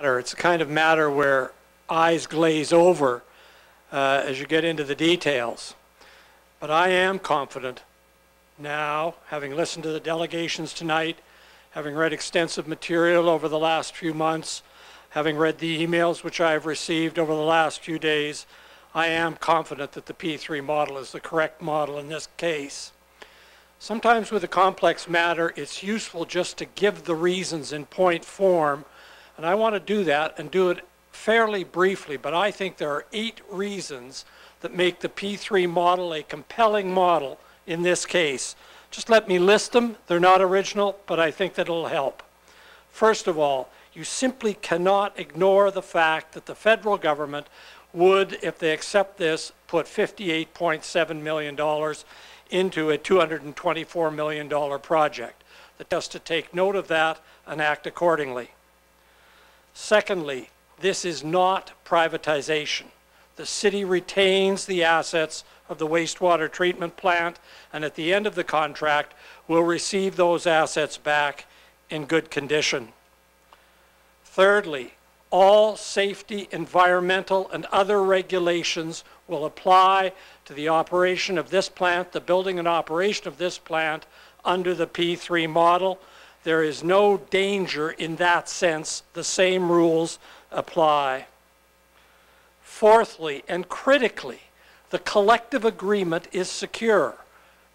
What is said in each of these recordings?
matter. It's the kind of matter where eyes glaze over as you get into the details. But I am confident now, having listened to the delegations tonight, having read extensive material over the last few months, having read the emails which I have received over the last few days, I am confident that the P3 model is the correct model in this case. Sometimes with a complex matter, it's useful just to give the reasons in point form, and I want to do that and do it fairly briefly, but I think there are 8 reasons that make the P3 model a compelling model in this case. Just let me list them. They're not original, but I think that it'll help. First of all, you simply cannot ignore the fact that the federal government would, if they accept this, put $58.7 million into a $224 million project. That has to take note of that and act accordingly. Secondly, this is not privatization. The city retains the assets of the wastewater treatment plant, and at the end of the contract will receive those assets back in good condition. Thirdly, all safety, environmental, and other regulations will apply to the operation of this plant, the building and operation of this plant under the P3 model. There is no danger in that sense. The same rules apply. Fourthly, and critically, the collective agreement is secure.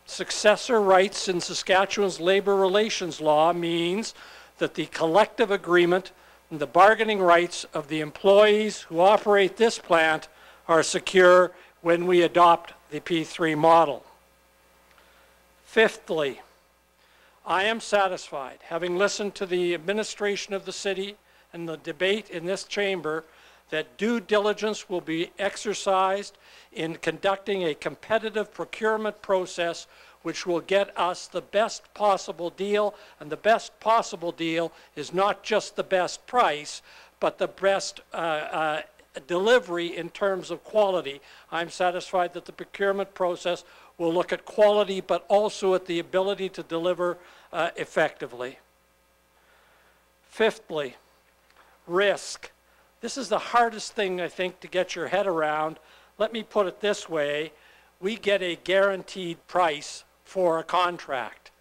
Successor rights in Saskatchewan's labor relations law means that the collective agreement and the bargaining rights of the employees who operate this plant are secure when we adopt the P3 model. Fifthly, I am satisfied, having listened to the administration of the city and the debate in this chamber, that due diligence will be exercised in conducting a competitive procurement process which will get us the best possible deal, and the best possible deal is not just the best price, but the best delivery in terms of quality. I'm satisfied that the procurement process will look at quality, but also at the ability to deliver effectively. Fifthly, risk. This is the hardest thing, I think, to get your head around. Let me put it this way. We get a guaranteed price for a contract.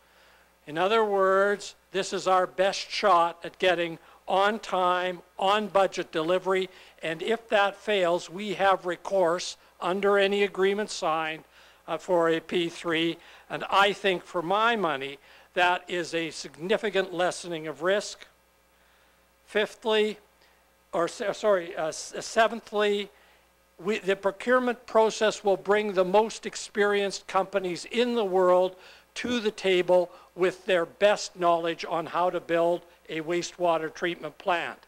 In other words, this is our best shot at getting on time, on budget delivery, and if that fails, we have recourse under any agreement signed for a P3, and I think for my money, that is a significant lessening of risk. Seventhly, the procurement process will bring the most experienced companies in the world to the table with their best knowledge on how to build a wastewater treatment plant.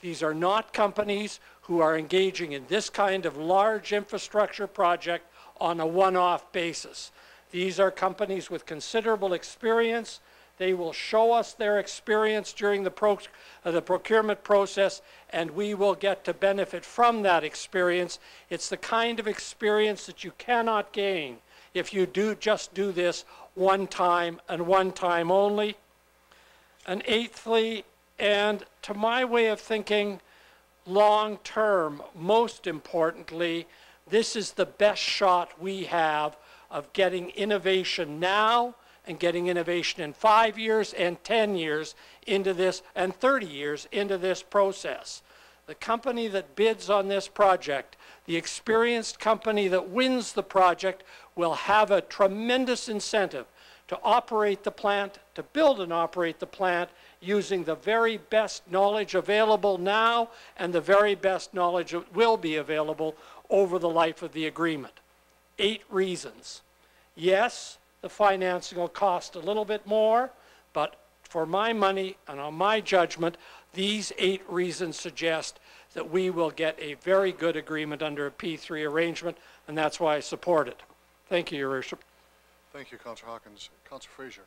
These are not companies who are engaging in this kind of large infrastructure project on a one-off basis. These are companies with considerable experience. They will show us their experience during the procurement process, and we will get to benefit from that experience. It's the kind of experience that you cannot gain if you just do this one time and one time only. And eighthly, and to my way of thinking, long term, most importantly, this is the best shot we have of getting innovation now and getting innovation in 5 years and 10 years into this and 30 years into this process. The company that bids on this project, the experienced company that wins the project, will have a tremendous incentive to operate the plant, to build and operate the plant using the very best knowledge available now and the very best knowledge that will be available over the life of the agreement. 8 reasons. Yes, the financing will cost a little bit more, but for my money and on my judgment, these 8 reasons suggest that we will get a very good agreement under a P3 arrangement, and that's why I support it. Thank you, Your Worship. Thank you, Councillor Hawkins. Councillor Fraser.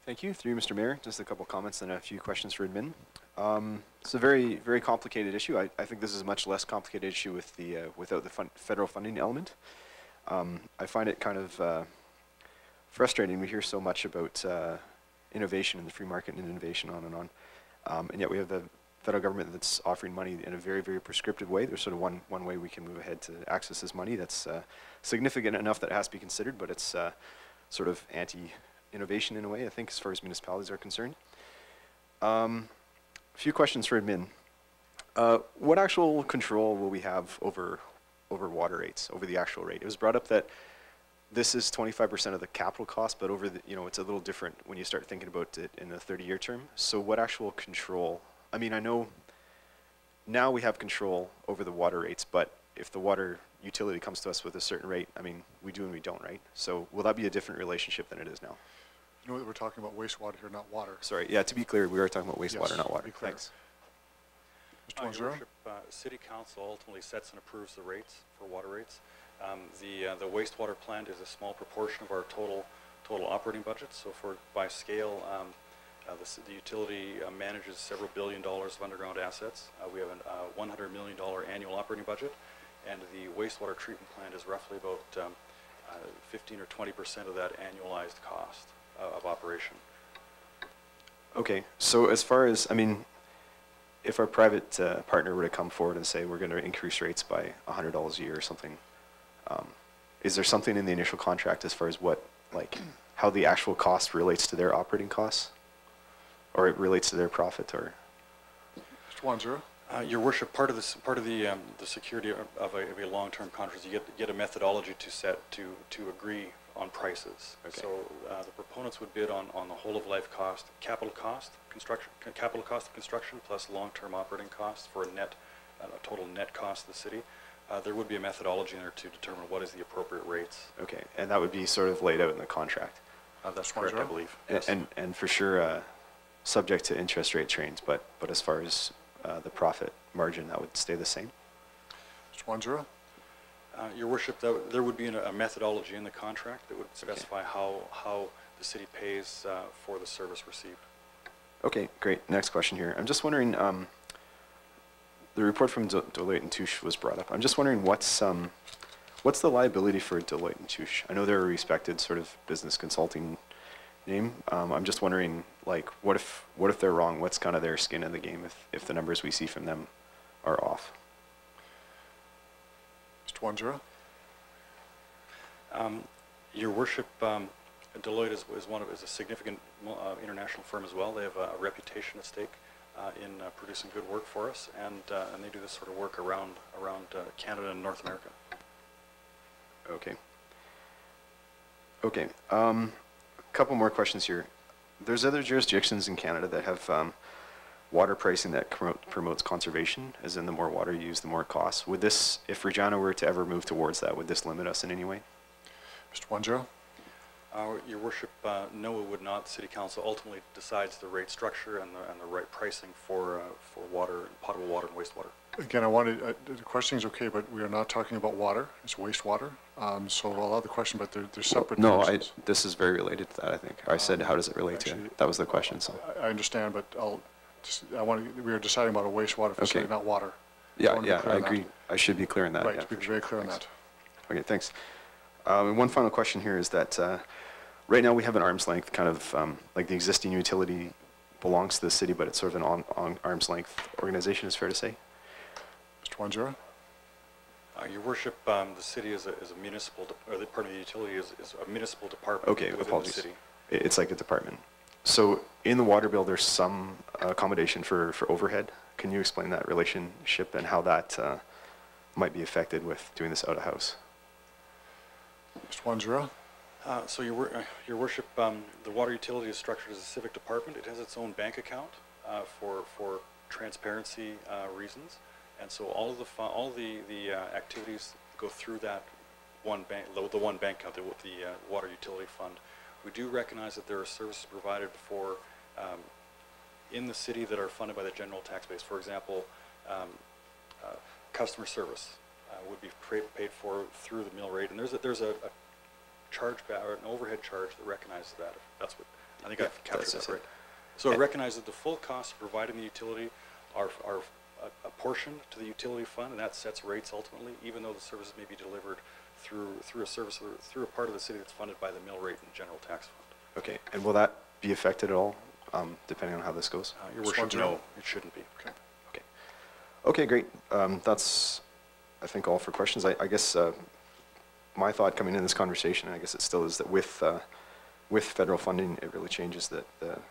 Thank you. Through you, Mr. Mayor, just a couple comments and a few questions for admin. It's a very, very complicated issue. I think this is a much less complicated issue with the without the federal funding element. I find it kind of frustrating. We hear so much about innovation in the free market and innovation on and on, and yet we have the federal government that's offering money in a very, very prescriptive way. There's sort of one way we can move ahead to access this money that's significant enough that it has to be considered, but it's sort of anti-innovation in a way, I think, as far as municipalities are concerned. A few questions for admin. What actual control will we have over water rates, over the actual rate? It was brought up that this is 25% of the capital cost, but over the, it's a little different when you start thinking about it in a 30-year term. So what actual control? I mean, I know now we have control over the water rates, but if the water utility comes to us with a certain rate, I mean, we do and we don't, right? So will that be a different relationship than it is now? You know that we're talking about wastewater here, not water. Sorry, yeah, to be clear, we are talking about wastewater, Yes, not water. be clear. Thanks. Mr. Your Wanzura? Worship, City Council ultimately sets and approves the rates for water rates. The wastewater plant is a small proportion of our total operating budget. So by scale, the utility manages several $billion of underground assets. We have a $100 million annual operating budget, and the wastewater treatment plant is roughly about 15 or 20% of that annualized cost of operation. Okay, so as far as, I mean, if our private partner were to come forward and say we're going to increase rates by $100 a year or something, is there something in the initial contract as far as what, like, how the actual cost relates to their operating costs, or it relates to their profit, or? Mr. Wanzura? Your Worship, part of the security of a long-term contract, you get a methodology to agree on prices. Okay. So the proponents would bid on the whole of life cost, capital cost of construction plus long-term operating costs for a total net cost of the city. There would be a methodology in there to determine what is the appropriate rates. Okay, and that would be sort of laid out in the contract. That's correct, I believe. Yes. And for sure, subject to interest rate change, but as far as the profit margin, that would stay the same. Mr. Wanzura? Your Worship, there would be a methodology in the contract that would specify how the city pays for the service received. Okay, great. Next question here. I'm just wondering, the report from Deloitte & Touche was brought up. I'm just wondering what's the liability for Deloitte & Touche? I know they're a respected sort of business consulting name. I'm just wondering, like, what if they're wrong? What's kind of their skin in the game if the numbers we see from them are off? Mr. Wanzura? Your Worship, Deloitte is a significant international firm as well. They have a reputation at stake in producing good work for us, and they do this sort of work around Canada and North America. Okay. Okay. Couple more questions here. There's other jurisdictions in Canada that have water pricing that promotes conservation, as in the more water you use, the more it costs. Would this, if Regina were to ever move towards that, would this limit us in any way? Mr. Wanzura? Your Worship, no, it would not. City Council ultimately decides the rate structure and the right pricing for water, potable water and wastewater. Again, the question is okay, but we are not talking about water. It's wastewater. So I'll allow the question, but they're separate. No, this is very related to that, I think. I said, how does it relate to it? That was the question. So I understand, but we are deciding about a wastewater facility, not water. Yeah, I agree. I should be clear on that. Right, yeah, be very clear on that. Okay, thanks. And one final question here is that right now we have an arm's length kind of, like the existing utility belongs to the city, but it's sort of an on arm's length organization, is fair to say? Mr. Wanzura? Your Worship, the city is a municipal, or the part of the utility is a municipal department. Okay, within apologies. the city. It's like a department. So in the water bill, there's some accommodation for overhead. Can you explain that relationship and how that might be affected with doing this out of house? Mr. Wanzura? So Your Worship, the water utility is structured as a civic department. It has its own bank account for transparency reasons, and so all the activities go through that one bank, the one bank account, the water utility fund. We do recognize that there are services provided for in the city that are funded by the general tax base. For example, customer service would be paid for through the mill rate, and there's a charge or an overhead charge that recognizes that. That's what I think I've captured that right. So it recognizes the full costs of providing the utility are apportioned to the utility fund, and that sets rates ultimately, even though the services may be delivered through a part of the city that's funded by the mill rate and general tax fund. Okay, and will that be affected at all, depending on how this goes? Your Worship, no, it shouldn't be. Okay. Okay, great. That's, I think, all for questions. I guess my thought coming in this conversation, and I guess it still is, that with federal funding, it really changes the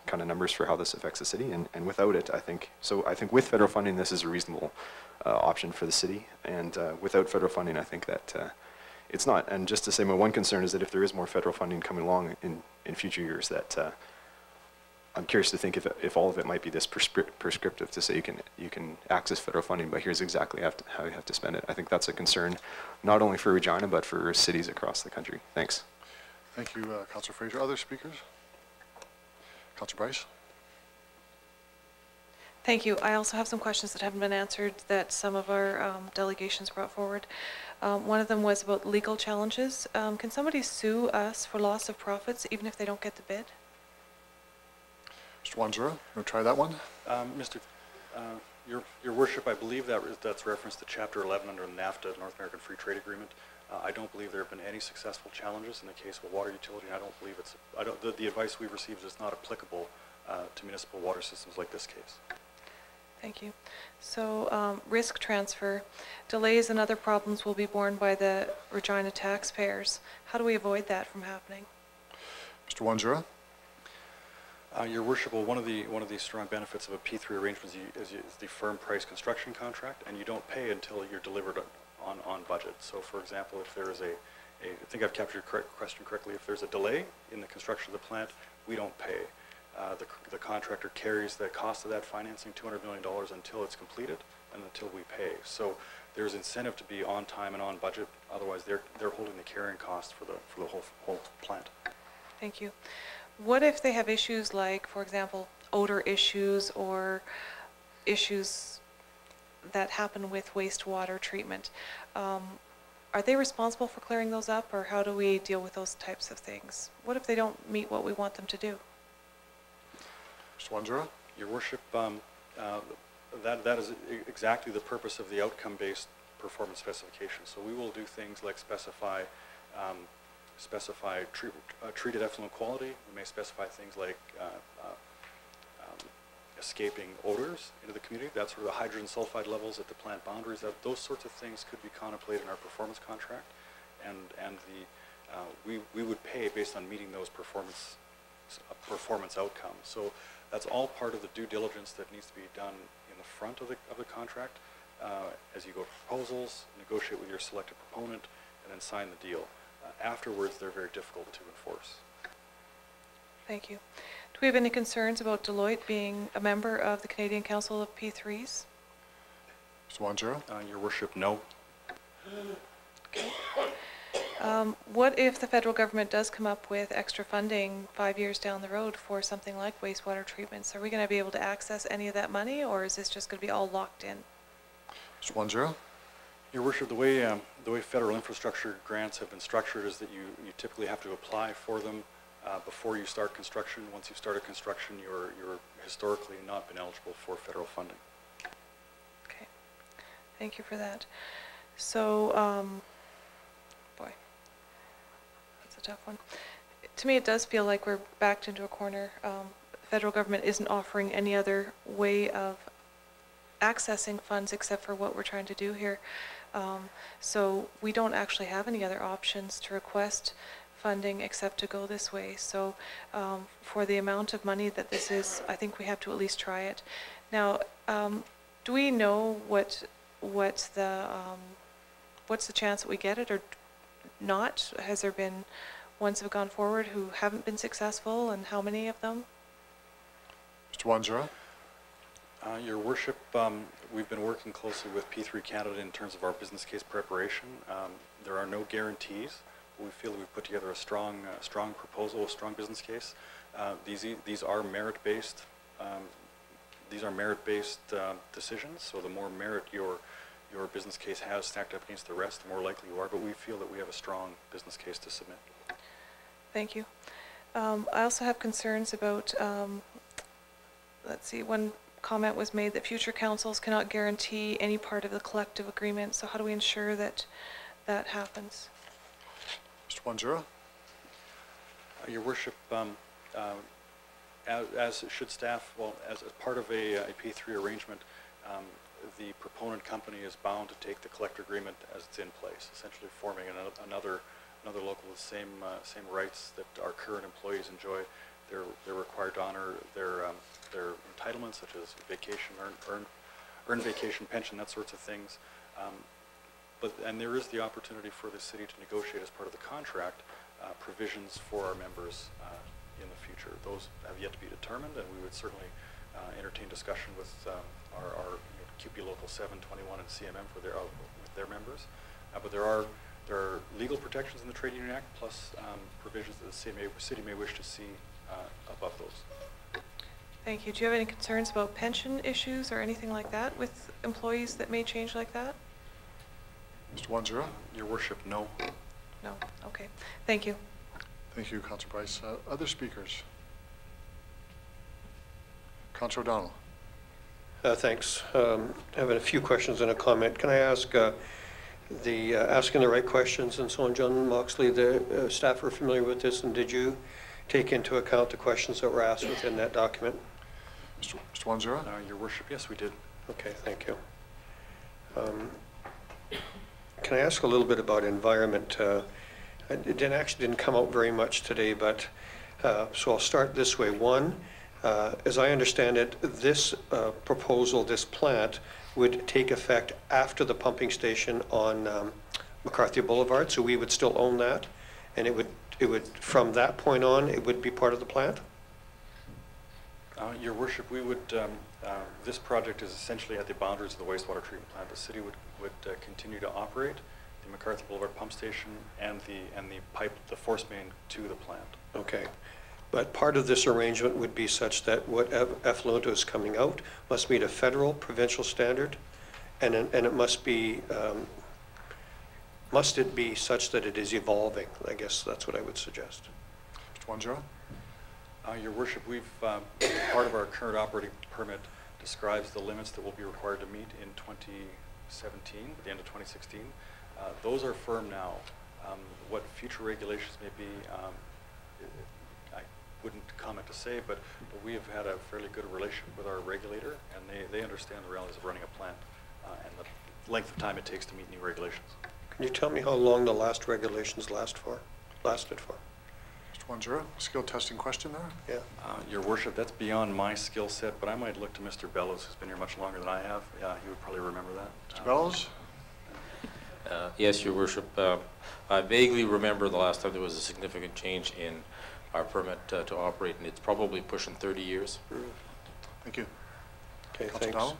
kind of numbers for how this affects the city. And without it, I think with federal funding, this is a reasonable option for the city. And without federal funding, I think that it's not. And just to say, my one concern is that if there is more federal funding coming along in future years, that I'm curious to think if all of it might be this prescriptive to say you can access federal funding, but here's exactly how you have to spend it. I think that's a concern, not only for Regina, but for cities across the country. Thanks. Thank you, Councillor Fraser. Other speakers? Councillor Bryce? Thank you. I also have some questions that haven't been answered that some of our delegations brought forward. One of them was about legal challenges. Can somebody sue us for loss of profits even if they don't get the bid? Mr. Wanzura, you want to try that one? Your Worship, I believe that's reference to Chapter 11 under the NAFTA, North American Free Trade Agreement. I don't believe there have been any successful challenges in the case of a water utility. I don't believe the advice we've received is not applicable to municipal water systems like this case. Thank you. So risk transfer, delays and other problems will be borne by the Regina taxpayers. How do we avoid that from happening? Mr. Wanzura? Your Worship, well, one of the strong benefits of a P3 arrangement is the firm price construction contract, and you don't pay until you're delivered on budget. So, for example, if there is I think I've captured your question correctly, if there's a delay in the construction of the plant, we don't pay. The contractor carries the cost of that financing, $200 million, until it's completed and until we pay. So there's incentive to be on time and on budget. Otherwise, they're holding the carrying cost for the whole plant. Thank you. What if they have issues like, for example, odor issues or issues that happen with wastewater treatment? Are they responsible for clearing those up, or how do we deal with those types of things? What if they don't meet what we want them to do? Mr. Wanzura? Your Worship, that is exactly the purpose of the outcome-based performance specification. So we will do things like specify treated effluent quality. We may specify things like escaping odors into the community. That's where the hydrogen sulfide levels at the plant boundaries. Those sorts of things could be contemplated in our performance contract, and we would pay based on meeting those performance outcomes. So that's all part of the due diligence that needs to be done in the front of the contract as you go to proposals, negotiate with your selected proponent, and then sign the deal. Afterwards, they're very difficult to enforce. Thank you. Do we have any concerns about Deloitte being a member of the Canadian Council of P3s? Mr. Wanzura? Your Worship, no. Okay. What if the federal government does come up with extra funding 5 years down the road for something like wastewater treatments? Are we going to be able to access any of that money, or is this just going to be all locked in? Mr. Wanzura? Your Worship, the way federal infrastructure grants have been structured is that you typically have to apply for them before you start construction. Once you've started construction, you're historically not been eligible for federal funding. Okay, thank you for that. So, boy, that's a tough one. To me, it does feel like we're backed into a corner. The federal government isn't offering any other way of accessing funds except for what we're trying to do here. So we don't actually have any other options to request funding except to go this way. So for the amount of money that this is, I think we have to at least try it. Now, do we know what's the chance that we get it or not? Has there been ones that have gone forward who haven't been successful, and how many of them? Mr. Wanzura? Your Worship, we've been working closely with P3 Canada in terms of our business case preparation. There are no guarantees. We feel that we've put together a strong proposal, a strong business case. These are merit-based. These are merit-based decisions. So the more merit your business case has stacked up against the rest, the more likely you are. But we feel that we have a strong business case to submit. Thank you. I also have concerns about. Let's see. One comment was made that future councils cannot guarantee any part of the collective agreement. So how do we ensure that that happens? Mr. Wanzura? Your Worship, as should staff, well, as part of a P3 arrangement, the proponent company is bound to take the collector agreement as it's in place, essentially forming another local with the same rights that our current employees enjoy. They're required to honor their entitlements, such as vacation, earned vacation, pension, that sorts of things. And there is the opportunity for the city to negotiate as part of the contract provisions for our members in the future. Those have yet to be determined, and we would certainly entertain discussion with our QP Local 721 and CMM for with their members. But there are legal protections in the Trade Union Act, plus provisions that the city may wish to see above those. Thank you. Do you have any concerns about pension issues or anything like that with employees that may change like that? Mr. Wanzura? Your Worship, no. No. Okay. Thank you. Thank you, Councillor Bryce. Other speakers? Councillor O'Donnell. Thanks. Having a few questions and a comment. Can I ask asking the right questions and so on? John Moxley, the staff are familiar with this, and did you take into account the questions that were asked within that document? Mr. Wanzura? Your Worship, yes, we did. Okay, thank you. Can I ask a little bit about environment? It didn't come out very much today, but so I'll start this way. One, as I understand it, this proposal, this plant, would take effect after the pumping station on McCarthy Boulevard, so we would still own that, and it would from that point on, it would be part of the plant? Your Worship, we would, this project is essentially at the boundaries of the wastewater treatment plant. The city would continue to operate the McCarthy Boulevard pump station and the force main to the plant. Okay. But part of this arrangement would be such that what effluent is coming out must meet a federal, provincial standard, and it must be, must it be such that it is evolving? I guess that's what I would suggest. Mr. Wanzura? Your Worship, we've part of our current operating permit describes the limits that we'll be required to meet in 2017, at the end of 2016. Those are firm now. What future regulations may be, I wouldn't comment to say, but we have had a fairly good relationship with our regulator, and they understand the realities of running a plant and the length of time it takes to meet new regulations. Can you tell me how long the last regulations lasted for? Mr. Wanzura, skill testing question there? Yeah. Your Worship, that's beyond my skill set, but I might look to Mr. Bellows, who's been here much longer than I have. He would probably remember that. Mr. Bellows? Yes, Your Worship. I vaguely remember the last time there was a significant change in our permit to operate, and it's probably pushing 30 years. Thank you. Okay, Councillor thanks. Dowell?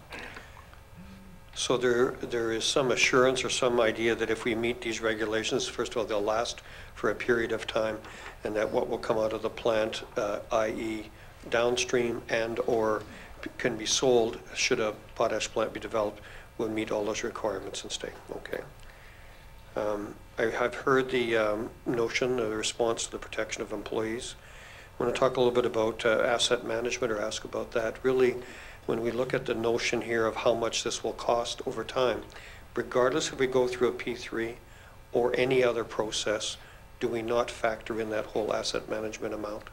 So there is some assurance or some idea that if we meet these regulations, first of all, they'll last for a period of time, and that what will come out of the plant, i.e. downstream and or can be sold should a potash plant be developed, will meet all those requirements and stay. Okay. I have heard the notion, the response to the protection of employees. I want to talk a little bit about asset management, or ask about that. Really, when we look at the notion here of how much this will cost over time, regardless if we go through a P3 or any other process, do we not factor in that whole asset management amount?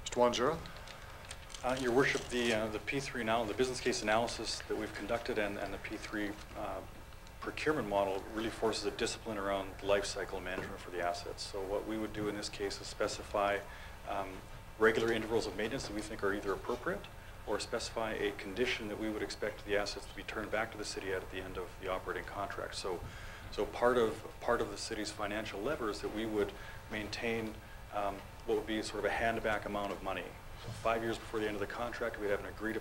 Mr. Wanzura? Your Worship, the P3 now, the business case analysis that we've conducted and the P3 procurement model really forces a discipline around life cycle management for the assets. So what we would do in this case is specify regular intervals of maintenance that we think are either appropriate, or specify a condition that we would expect the assets to be turned back to the city at the end of the operating contract. So part of the city's financial lever is that we would maintain what would be sort of a hand-back amount of money. So 5 years before the end of the contract, we'd have an agreed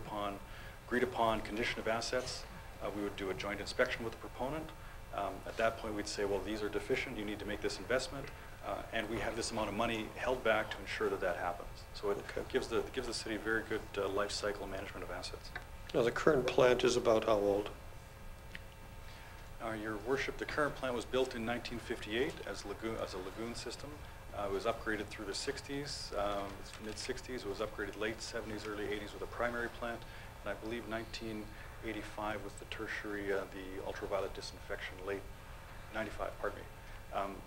upon condition of assets. We would do a joint inspection with the proponent. At that point, we'd say, well, these are deficient. You need to make this investment, and we have this amount of money held back to ensure that that happens. So it gives the city very good life cycle management of assets. Now, the current plant is about how old? Your Worship, the current plant was built in 1958 as a lagoon system. It was upgraded through the 60s, mid-60s. It was upgraded late 70s, early 80s with a primary plant, and I believe 1985 with the tertiary, the ultraviolet disinfection, late 95, pardon me.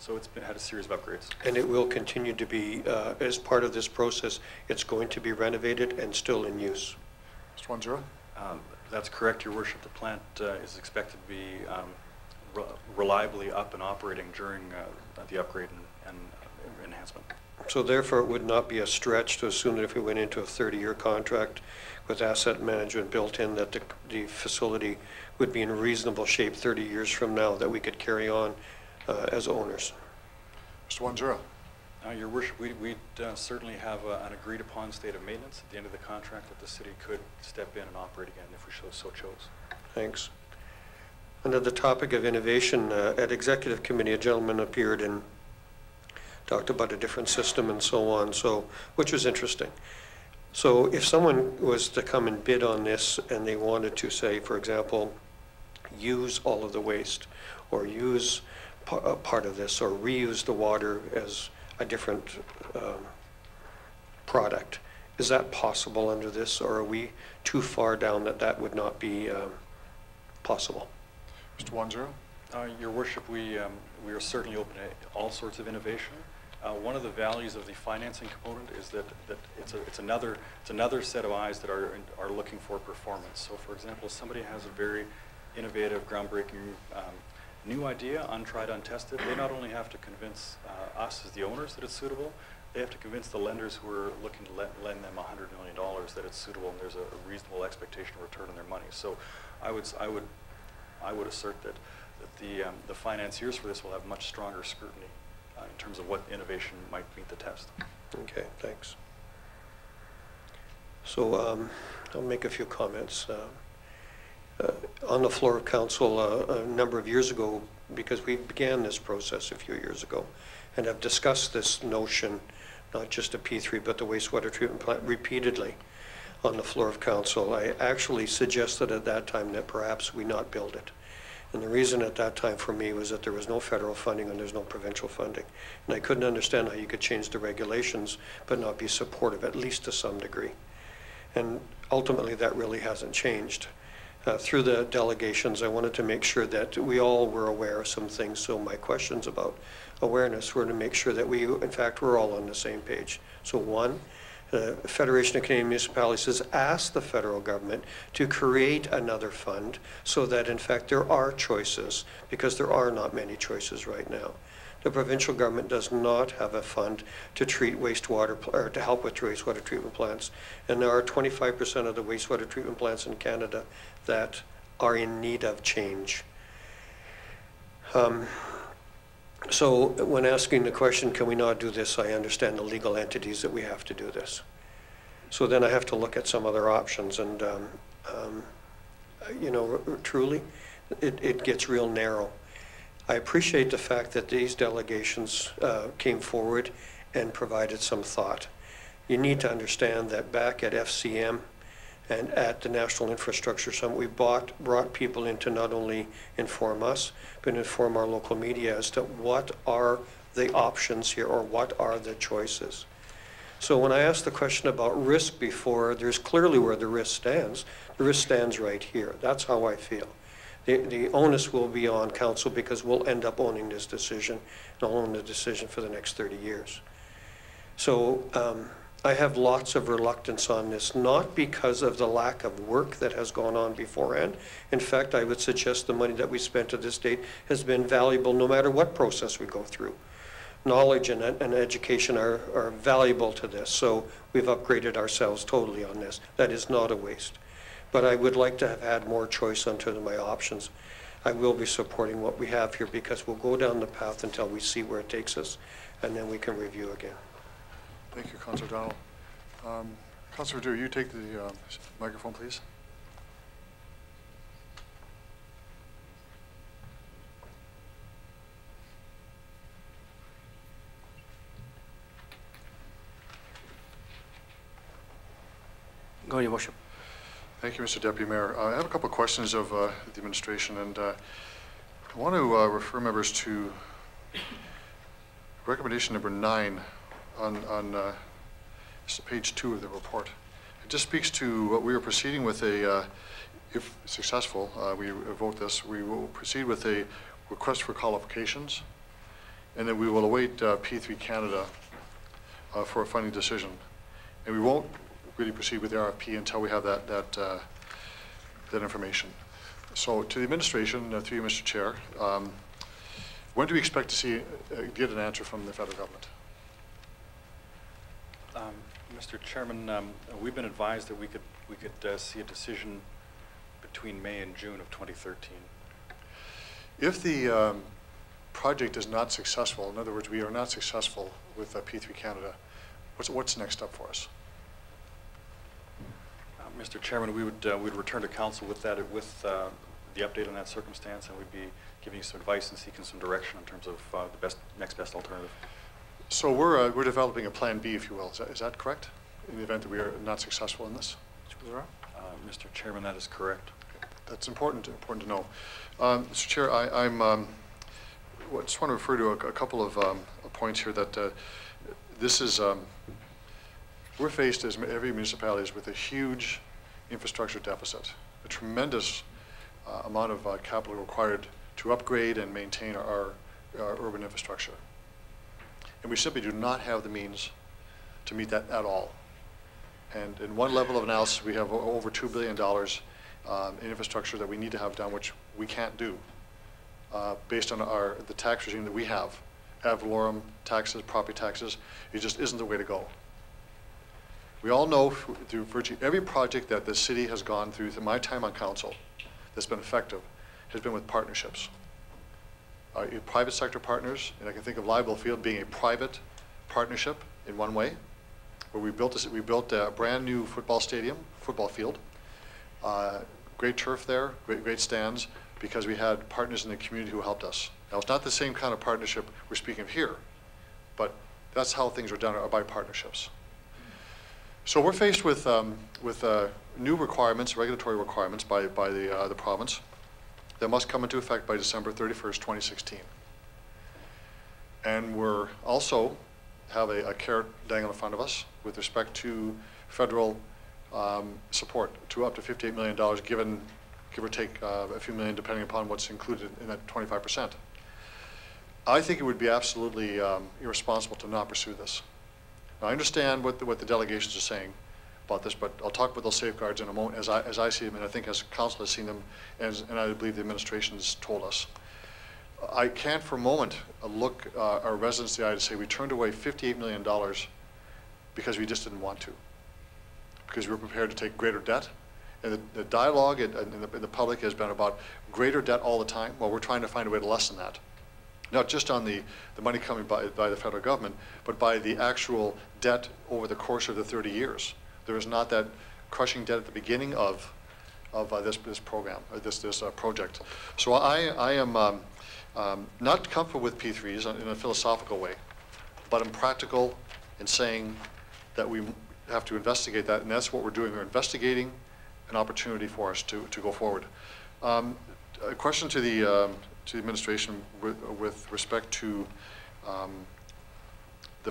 So it's had a series of upgrades. And it will continue to be, as part of this process, it's going to be renovated and still in use? Mr. Wanzura? That's correct, Your Worship. The plant is expected to be reliably up and operating during the upgrade and enhancement. So therefore, it would not be a stretch to assume that if we went into a 30-year contract with asset management built in, that the facility would be in reasonable shape 30 years from now, that we could carry on as owners. Mr. Wanzura. Your Worship, we'd certainly have an agreed upon state of maintenance at the end of the contract that the city could step in and operate again if we so chose. Thanks. Under the topic of innovation, at Executive Committee, a gentleman appeared and talked about a different system and so on, which was interesting. So if someone was to come and bid on this and they wanted to, say, for example, use all of the waste or use part of this or reuse the water as a different product, is that possible under this, or are we too far down that would not be possible? Mr. Wanzura. Your Worship, we are certainly open to all sorts of innovation. One of the values of the financing component is that it's another set of eyes that are looking for performance. So, for example, if somebody has a very innovative, groundbreaking new idea, untried, untested, they not only have to convince us as the owners that it's suitable, they have to convince the lenders who are looking to lend them $100 million that it's suitable and there's a reasonable expectation of return on their money. So, I would assert that the financiers for this will have much stronger scrutiny in terms of what innovation might meet the test. Okay, thanks. So I'll make a few comments. On the floor of council a number of years ago, because we began this process a few years ago and have discussed this notion, not just a P3 but the wastewater treatment plant repeatedly on the floor of council, I actually suggested at that time that perhaps we not build it. And the reason at that time for me was that there was no federal funding and there's no provincial funding. And I couldn't understand how you could change the regulations but not be supportive, at least to some degree. And ultimately that really hasn't changed. Through the delegations, I wanted to make sure that we all were aware of some things. So my questions about awareness were to make sure that we, in fact, we're all on the same page. So one, the Federation of Canadian Municipalities has asked the federal government to create another fund so that, in fact, there are choices, because there are not many choices right now. The provincial government does not have a fund to treat wastewater, or to help with wastewater treatment plants. And there are 25% of the wastewater treatment plants in Canada that are in need of change. So when asking the question, can we not do this, I understand the legal entities that we have to do this. So then I have to look at some other options, and you know, truly, it gets real narrow. I appreciate the fact that these delegations came forward and provided some thought. You need to understand that back at FCM and at the National Infrastructure Summit, we brought people in to not only inform us, but inform our local media as to what are the options here, or what are the choices. So when I asked the question about risk before, there's clearly where the risk stands. The risk stands right here. That's how I feel. The onus will be on council, because we'll end up owning this decision, and I'll own the decision for the next 30 years. So I have lots of reluctance on this, not because of the lack of work that has gone on beforehand. In fact, I would suggest the money that we spent to this date has been valuable no matter what process we go through. Knowledge and education are valuable to this, so we've upgraded ourselves totally on this. That is not a waste. But I would like to have had more choice onto my options. I will be supporting what we have here, because we'll go down the path until we see where it takes us, and then we can review again. Thank you, Councillor Donald. Councillor Drew, you take the microphone, please. Go, Your Worship. Thank you, Mr. Deputy Mayor. I have a couple of questions of the administration, and I want to refer members to recommendation number 9 on page 2 of the report. It just speaks to what we are proceeding with if successful, we vote this, we will proceed with a request for qualifications, and then we will await P3 Canada for a funding decision. And we won't really proceed with the RFP until we have that that information. So to the administration, through you, Mr. Chair, when do we expect to see, get an answer from the federal government? Mr. Chairman, we've been advised that we could see a decision between May and June of 2013. If the project is not successful, in other words, we are not successful with P3 Canada, what's the next step for us? Mr. Chairman, we'd return to council with that, with the update on that circumstance, and we'd be giving you some advice and seeking some direction in terms of the next best alternative. So we're developing a plan B, if you will. Is that correct? In the event that we are not successful in this? Mr. Chairman, that is correct. That's important to know. Mr. Chair, I just want to refer to a couple of points here that this is, we're faced, as every municipality is, with a huge infrastructure deficit, a tremendous amount of capital required to upgrade and maintain our urban infrastructure. And we simply do not have the means to meet that at all. And in one level of analysis, we have over $2 billion in infrastructure that we need to have done, which we can't do based on the tax regime that we have. Ad valorem taxes, property taxes, it just isn't the way to go. We all know through virtually every project that the city has gone through my time on council that's been effective has been with partnerships. Private sector partners, and I can think of Liable Field being a private partnership in one way, where we built a brand new football field, great turf there, great stands, because we had partners in the community who helped us. Now, it's not the same kind of partnership we're speaking of here, but that's how things are done, are by partnerships. So we're faced with new requirements, regulatory requirements by the province that must come into effect by December 31st, 2016. And we're also have a carrot dangling in front of us with respect to federal support to up to $58 million, given, give or take a few million, depending upon what's included in that 25%. I think it would be absolutely irresponsible to not pursue this. Now, I understand what the delegations are saying about this, but I'll talk about those safeguards in a moment as I see them, and I think as council has seen them, and I believe the administration has told us. I can't for a moment look our residents in the eye to say we turned away $58 million because we just didn't want to, because we were prepared to take greater debt. And the dialogue in the public has been about greater debt all the time. Well, we're trying to find a way to lessen that. Not just on the money coming by the federal government, but by the actual debt over the course of the 30 years. There is not that crushing debt at the beginning of this program, or this project. So I am not comfortable with P3s in a philosophical way, but I'm practical in saying that we have to investigate that, and that's what we're doing. We're investigating an opportunity for us to go forward. A question to the administration with respect to the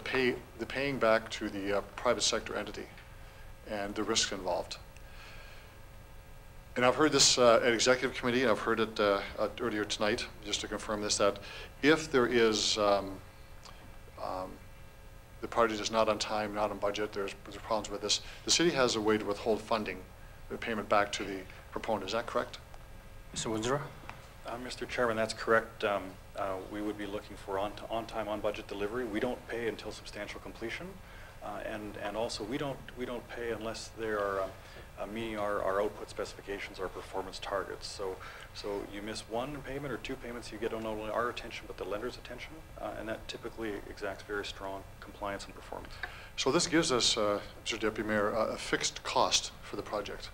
paying back to the private sector entity and the risks involved. And I've heard this at executive committee, and I've heard it earlier tonight, just to confirm this, that if there is, the project is not on time, not on budget, there's problems with this, the city has a way to withhold funding, the payment back to the proponent. Is that correct? Mr. Windsor? Mr. Chairman, that's correct. We would be looking for on-time, on-budget delivery. We don't pay until substantial completion, and also we don't pay unless they are meeting our output specifications, our performance targets. So you miss one payment or two payments, you get not only our attention but the lender's attention, and that typically exacts very strong compliance and performance. So this gives us, Mr. Deputy Mayor, a fixed cost for the project,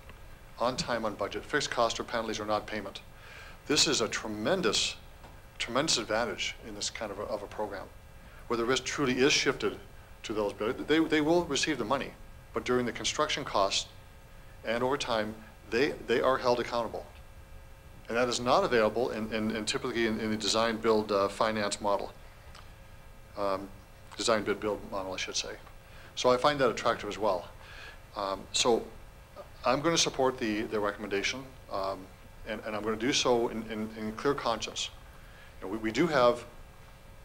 on time, on budget. Fixed cost or penalties or not payment. This is a tremendous advantage in this kind of a program, where the risk truly is shifted to those bidders. They will receive the money, but during the construction costs and over time, they are held accountable. And that is not available in typically in the design build finance model. Design bid build model, I should say. So I find that attractive as well. So I'm going to support the recommendation, and I'm going to do so in clear conscience. You know, we do have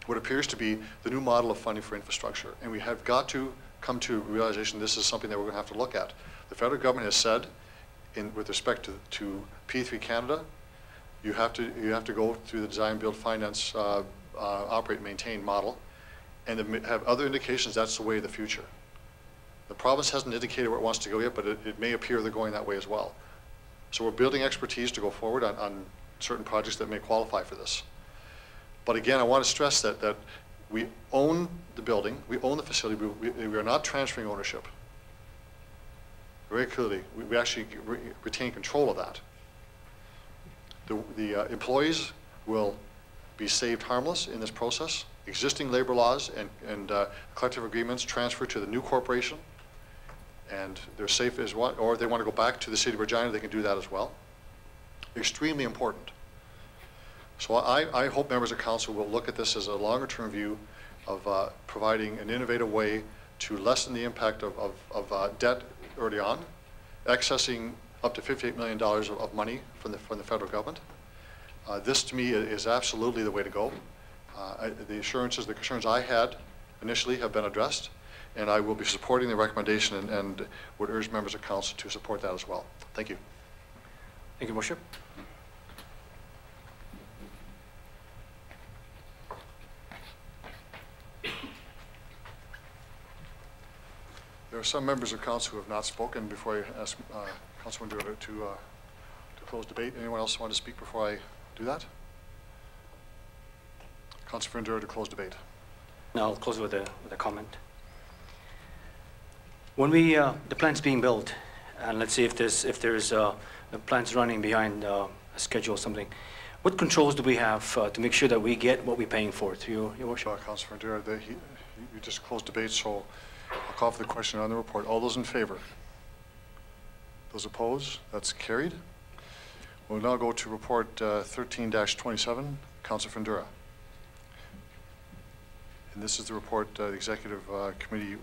what appears to be the new model of funding for infrastructure, and we have got to come to realization this is something that we're going to have to look at. The federal government has said with respect to P3 Canada, you have to go through the design, build, finance, operate, maintain model, and have other indications that's the way of the future. The province hasn't indicated where it wants to go yet, but it may appear they're going that way as well. So we're building expertise to go forward on certain projects that may qualify for this. But again, I want to stress that we own the building, we own the facility, we are not transferring ownership. Very clearly, we actually retain control of that. The employees will be saved harmless in this process. Existing labor laws and collective agreements transfer to the new corporation, and they're safe as well, or if they want to go back to the City of Regina, they can do that as well. Extremely important. So I hope members of council will look at this as a longer-term view of providing an innovative way to lessen the impact of debt early on, accessing up to $58 million of money from the federal government. This, to me, is absolutely the way to go. The concerns I had initially have been addressed, and I will be supporting the recommendation and would urge members of council to support that as well. Thank you. Thank you, Worship. There are some members of council who have not spoken. Before I ask Councilman Dura to close debate, anyone else want to speak before I do that? Councilman Dura to close debate. No, I'll close with a comment. When the plant's being built, and let's see if there's the plant's running behind a schedule or something, what controls do we have to make sure that we get what we're paying for? Through your worship. Councilman Dura, you just closed debate, so I'll call for the question on the report. All those in favor? Those opposed? That's carried. We'll now go to report 13-27, Councilor Fundura. And this is the report the Executive Committee